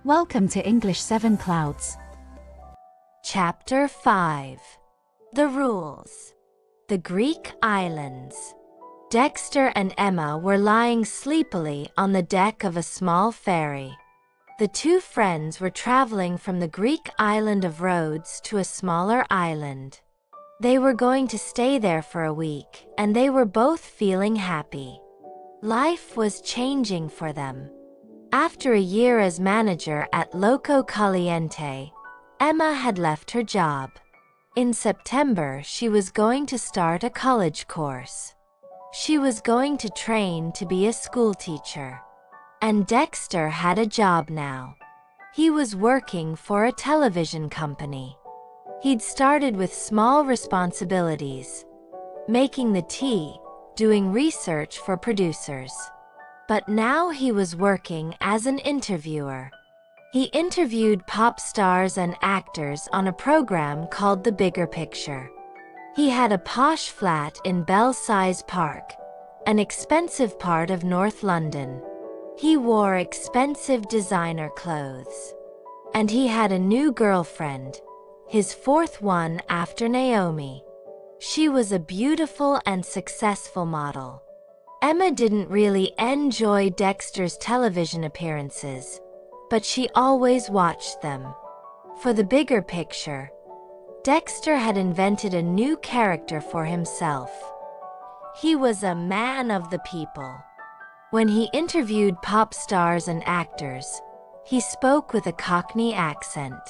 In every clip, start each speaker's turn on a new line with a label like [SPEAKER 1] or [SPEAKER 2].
[SPEAKER 1] Welcome to English 7 Clouds.
[SPEAKER 2] Chapter 5. The Rules. The Greek Islands. Dexter and Emma were lying sleepily on the deck of a small ferry. The two friends were traveling from the Greek island of Rhodes to a smaller island. They were going to stay there for a week, and they were both feeling happy. Life was changing for them. After a year as manager at Loco Caliente, Emma had left her job. In September, she was going to start a college course. She was going to train to be a schoolteacher. And Dexter had a job now. He was working for a television company. He'd started with small responsibilities, making the tea, doing research for producers. But now he was working as an interviewer. He interviewed pop stars and actors on a program called The Bigger Picture. He had a posh flat in Belsize Park, an expensive part of North London. He wore expensive designer clothes. And he had a new girlfriend, his fourth one after Naomi. She was a beautiful and successful model. Emma didn't really enjoy Dexter's television appearances, but she always watched them. For The Bigger Picture, Dexter had invented a new character for himself. He was a man of the people. When he interviewed pop stars and actors, he spoke with a Cockney accent.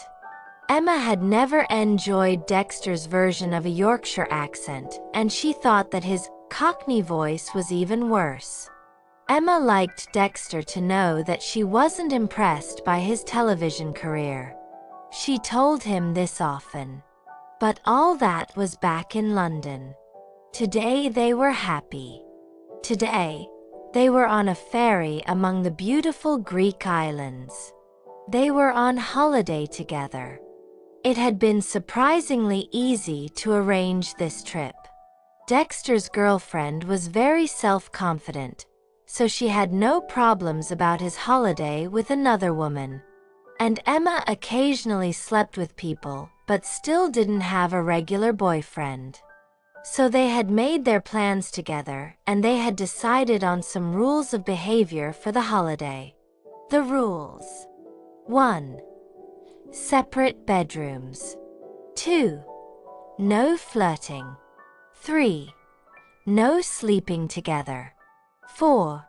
[SPEAKER 2] Emma had never enjoyed Dexter's version of a Yorkshire accent, and she thought that his Cockney voice was even worse. Emma liked Dexter to know that she wasn't impressed by his television career. She told him this often. But all that was back in London. Today they were happy. Today, they were on a ferry among the beautiful Greek islands. They were on holiday together. It had been surprisingly easy to arrange this trip. Dexter's girlfriend was very self-confident, so she had no problems about his holiday with another woman. And Emma occasionally slept with people, but still didn't have a regular boyfriend. So they had made their plans together, and they had decided on some rules of behavior for the holiday. The rules. 1. Separate bedrooms. 2. No flirting. 3. No sleeping together. 4.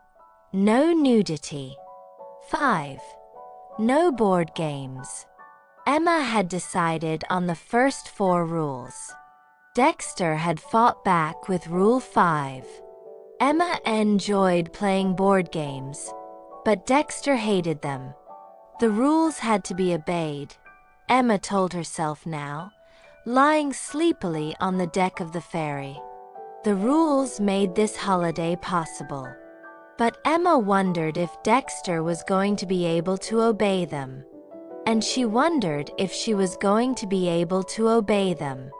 [SPEAKER 2] No nudity. 5. No board games. Emma had decided on the first 4 rules. Dexter had fought back with Rule 5. Emma enjoyed playing board games, but Dexter hated them. The rules had to be obeyed, Emma told herself now, lying sleepily on the deck of the ferry. The rules made this holiday possible. But Emma wondered if Dexter was going to be able to obey them. And she wondered if she was going to be able to obey them.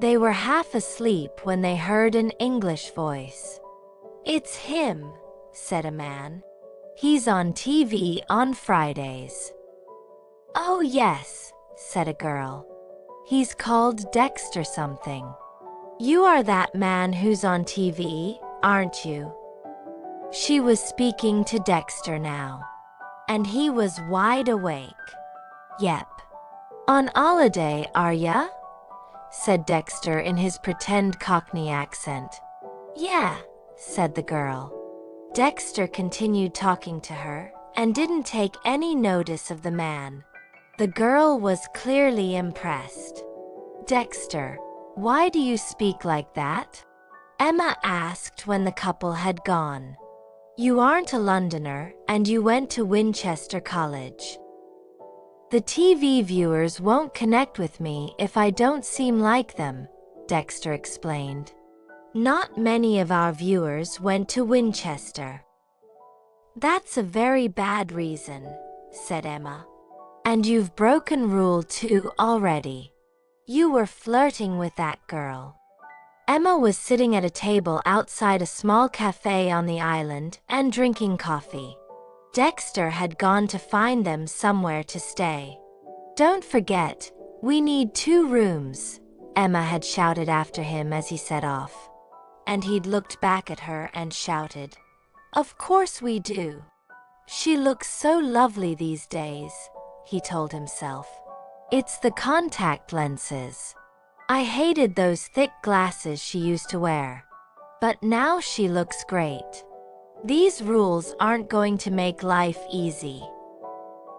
[SPEAKER 2] They were half asleep when they heard an English voice. "It's him," said a man. "He's on TV on Fridays." "Oh yes," said a girl. "He's called Dexter something." "You are that man who's on TV, aren't you?" She was speaking to Dexter now. And he was wide awake. "Yep." "On holiday, are ya?" said Dexter in his pretend Cockney accent. "Yeah," said the girl. Dexter continued talking to her, and didn't take any notice of the man. The girl was clearly impressed. "Dexter, why do you speak like that?" Emma asked when the couple had gone. "You aren't a Londoner, and you went to Winchester College." "The TV viewers won't connect with me if I don't seem like them," Dexter explained. "Not many of our viewers went to Winchester." "That's a very bad reason," said Emma. "And you've broken Rule 2 already. You were flirting with that girl." Emma was sitting at a table outside a small cafe on the island and drinking coffee. Dexter had gone to find them somewhere to stay. "Don't forget, we need 2 rooms," Emma had shouted after him as he set off. And he'd looked back at her and shouted, "Of course we do. She looks so lovely these days," he told himself. "It's the contact lenses. I hated those thick glasses she used to wear. But now she looks great. These rules aren't going to make life easy."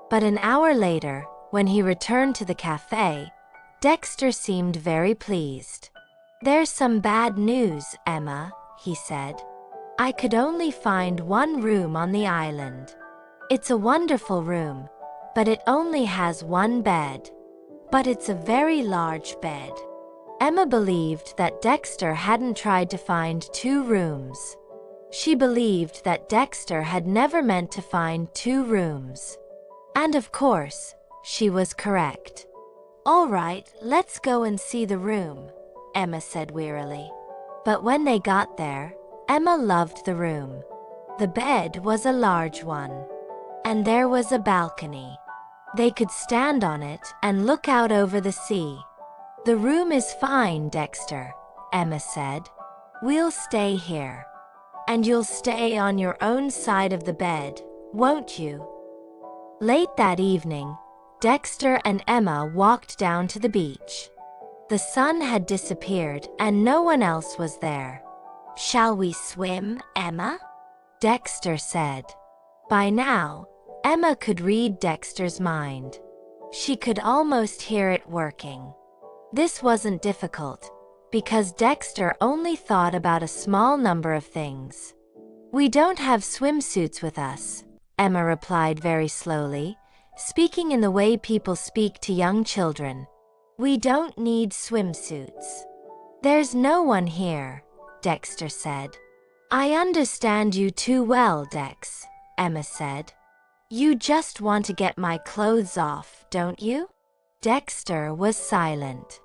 [SPEAKER 2] But an hour later, when he returned to the cafe, Dexter seemed very pleased. "There's some bad news, Emma," he said. "I could only find 1 room on the island. It's a wonderful room, but it only has 1 bed. But it's a very large bed." Emma believed that Dexter hadn't tried to find 2 rooms. She believed that Dexter had never meant to find 2 rooms. And of course, she was correct. "All right, let's go and see the room," Emma said wearily. But when they got there, Emma loved the room. The bed was a large one. And there was a balcony. They could stand on it and look out over the sea. "The room is fine, Dexter," Emma said. "We'll stay here. And you'll stay on your own side of the bed, won't you?" Late that evening, Dexter and Emma walked down to the beach. The sun had disappeared and no one else was there. "Shall we swim, Emma?" Dexter said. By now, Emma could read Dexter's mind. She could almost hear it working. This wasn't difficult, because Dexter only thought about a small number of things. "We don't have swimsuits with us," Emma replied very slowly, speaking in the way people speak to young children. "We don't need swimsuits." "There's no one here," Dexter said. "I understand you too well, Dex," Emma said. "You just want to get my clothes off, don't you?" Dexter was silent.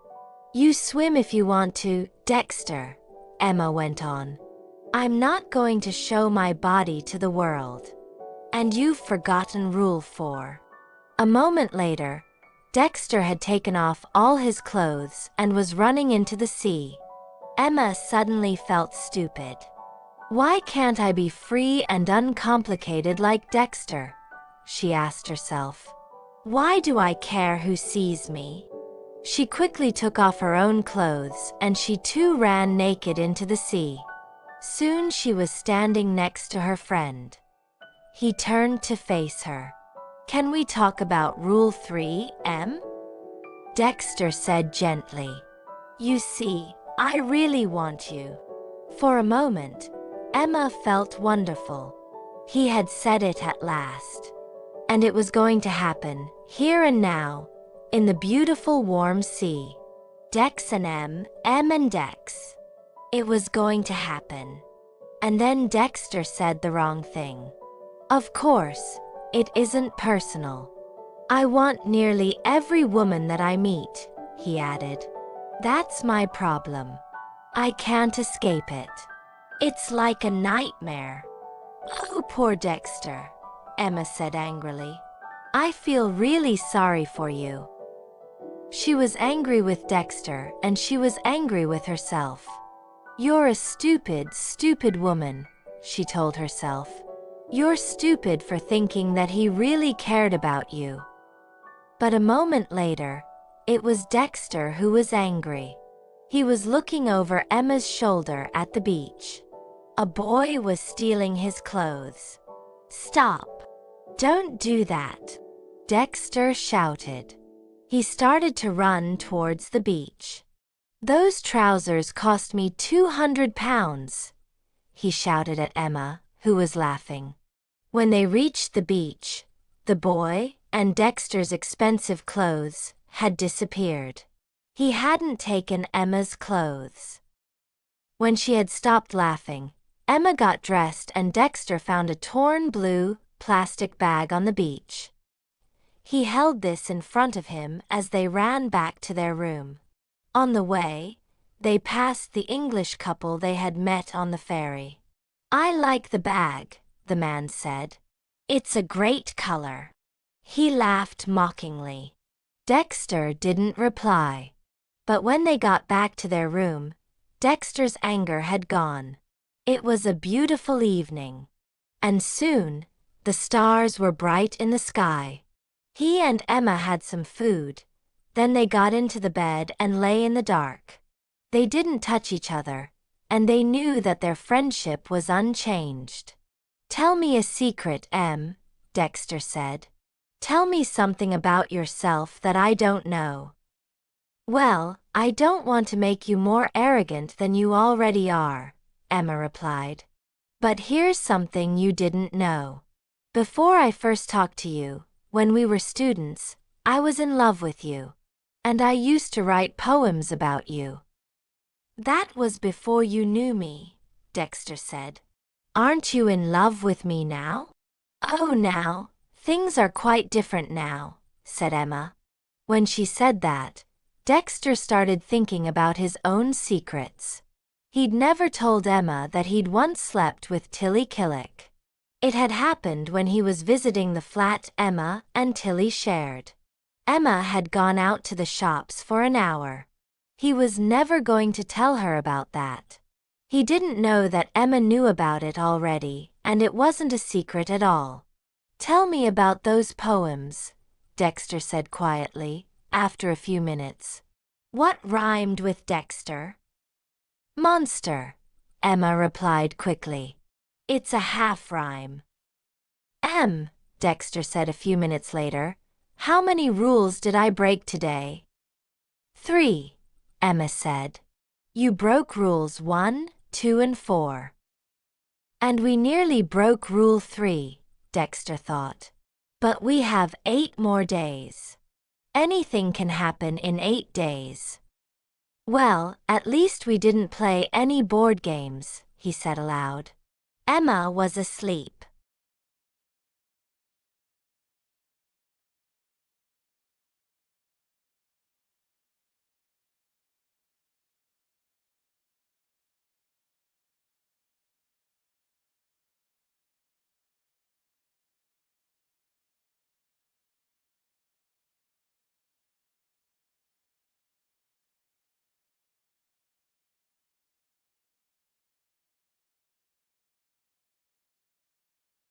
[SPEAKER 2] "You swim if you want to, Dexter," Emma went on. "I'm not going to show my body to the world. And you've forgotten Rule 4. A moment later, Dexter had taken off all his clothes and was running into the sea. Emma suddenly felt stupid. "Why can't I be free and uncomplicated like Dexter?" she asked herself. "Why do I care who sees me?" She quickly took off her own clothes and she too ran naked into the sea. Soon she was standing next to her friend. He turned to face her. "Can we talk about Rule 3, Em?" Dexter said gently. "You see, I really want you." For a moment, Emma felt wonderful. He had said it at last. And it was going to happen, here and now, in the beautiful warm sea. Dex and Em and Dex. It was going to happen. And then Dexter said the wrong thing. "Of course, it isn't personal. I want nearly every woman that I meet," he added. "That's my problem. I can't escape it. It's like a nightmare." "Oh, poor Dexter," Emma said angrily. "I feel really sorry for you." She was angry with Dexter and she was angry with herself. "You're a stupid, stupid woman," she told herself. "You're stupid for thinking that he really cared about you." But a moment later, it was Dexter who was angry. He was looking over Emma's shoulder at the beach. A boy was stealing his clothes. "Stop! Don't do that!" Dexter shouted. He started to run towards the beach. "Those trousers cost me 200 pounds," he shouted at Emma, who was laughing. When they reached the beach, the boy and Dexter's expensive clothes had disappeared. He hadn't taken Emma's clothes. When she had stopped laughing, Emma got dressed and Dexter found a torn blue plastic bag on the beach. He held this in front of him as they ran back to their room. On the way, they passed the English couple they had met on the ferry. "I like the bag," the man said. It's a great color. He laughed mockingly. Dexter didn't reply. But when they got back to their room, Dexter's anger had gone. It was a beautiful evening. And soon, the stars were bright in the sky. He and Emma had some food. Then they got into the bed and lay in the dark. They didn't touch each other, and they knew that their friendship was unchanged. "Tell me a secret, Em," Dexter said. "Tell me something about yourself that I don't know." "Well, I don't want to make you more arrogant than you already are," Emma replied. "But here's something you didn't know. Before I first talked to you, when we were students, I was in love with you. And I used to write poems about you." "That was before you knew me," Dexter said. "Aren't you in love with me now?" "Oh, now, things are quite different now," said Emma. When she said that, Dexter started thinking about his own secrets. He'd never told Emma that he'd once slept with Tilly Killick. It had happened when he was visiting the flat Emma and Tilly shared. Emma had gone out to the shops for an hour. He was never going to tell her about that. He didn't know that Emma knew about it already, and it wasn't a secret at all. "Tell me about those poems," Dexter said quietly, after a few minutes. "What rhymed with Dexter?" "Monster," Emma replied quickly. "It's a half rhyme." Dexter said a few minutes later, "how many rules did I break today?" "3, Emma said. "You broke rules 1, 2, and 4. "And we nearly broke rule 3, Dexter thought. "But we have 8 more days. Anything can happen in 8 days. "Well, at least we didn't play any board games," he said aloud. Emma was asleep.